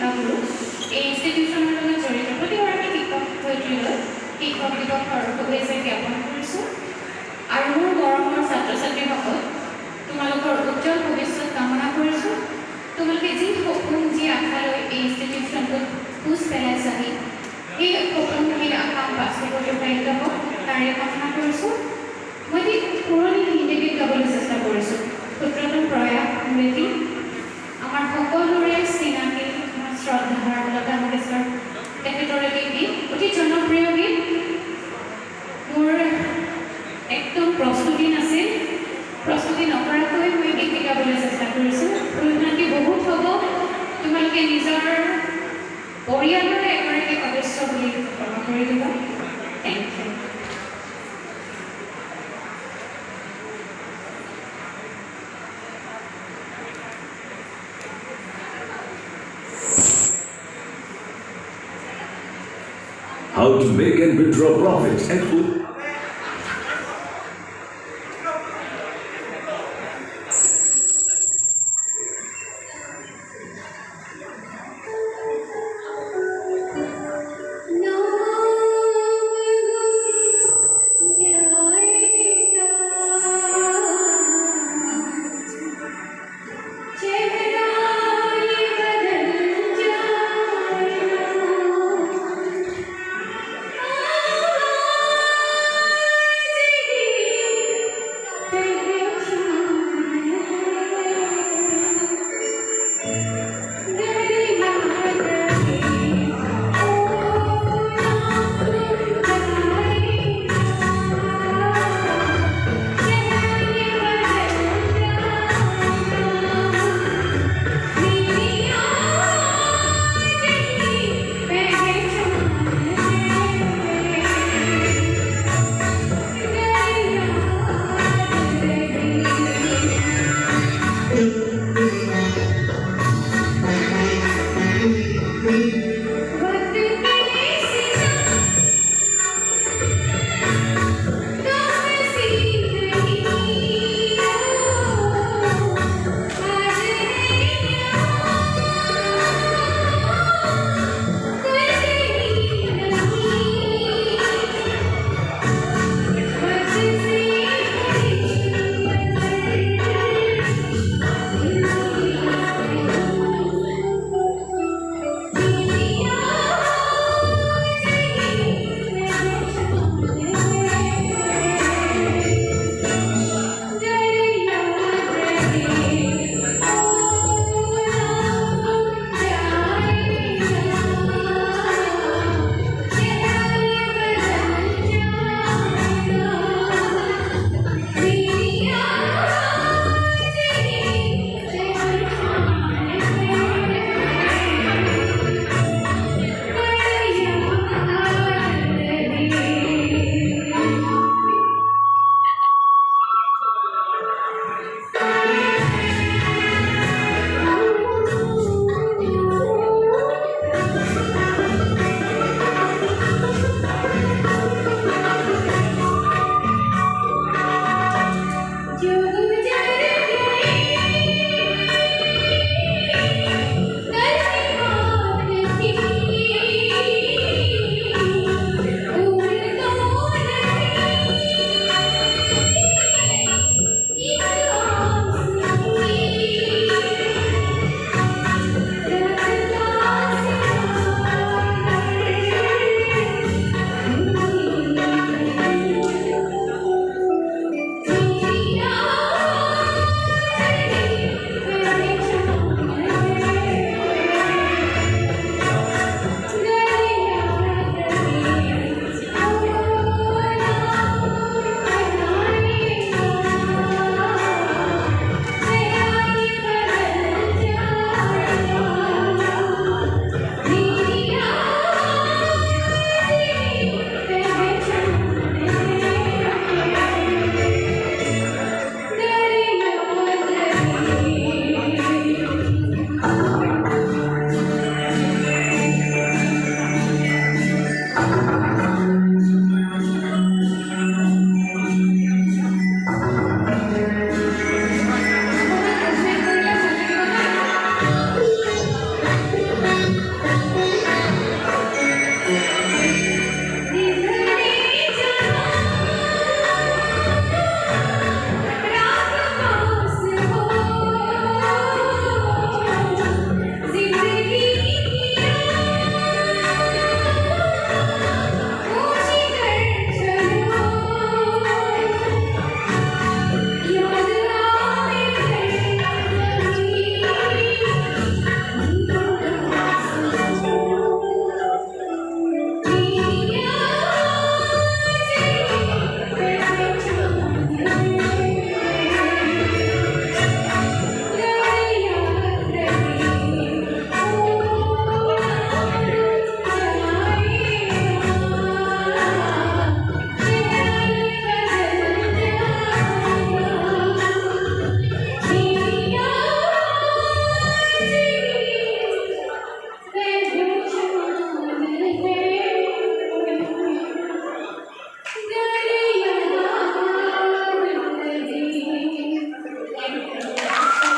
শিক্ষাগুৰু এই ইনষ্টিটিউশ্যনৰ লগত জড়িত প্ৰতিগৰাকী শিক্ষক শিক্ষয়িত্ৰীলৈ শিক্ষক দিৱসৰ শুভেচ্ছা জ্ঞাপন কৰিছোঁ আৰু মোৰ মৰমৰ ছাত্ৰ ছাত্ৰীসকল তোমালোকৰ উজ্জ্বল ভৱিষ্যত কামনা কৰিছোঁ। তোমালোকে যি সপোন যি আশা লৈ এই ইনষ্টিটিউশ্যনটোত খোজ পেলাইছাহি সেই সপোন সেই আশা বাস্তৱত ৰূপায়িত হওক তাৰে কামনা কৰিছোঁ। মই এটি পুৰণি হিন্দী গীত গাবলৈ চেষ্টা কৰিছোঁ, সূত্ৰটোৰ প্ৰয়াস স্মৃতি আমাৰ সকলোৰে চিনাকি শ্ৰদ্ধাৰ লতা মংগেশকাৰ তেখেতৰ এটি গীত, অতি জনপ্ৰিয় গীত। মোৰ একদম প্ৰস্তুতি নাছিল, প্ৰস্তুতি নকৰাকৈ মই গীত গাবলৈ চেষ্টা কৰিছোঁ। ভুল-ভ্ৰান্তি বহুত হ'ব, তোমালোকে নিজৰ পৰিয়ালৰে এগৰাকী সদস্য বুলি ক্ষমা কৰি দিবা। Thank you. How to make and withdraw profits and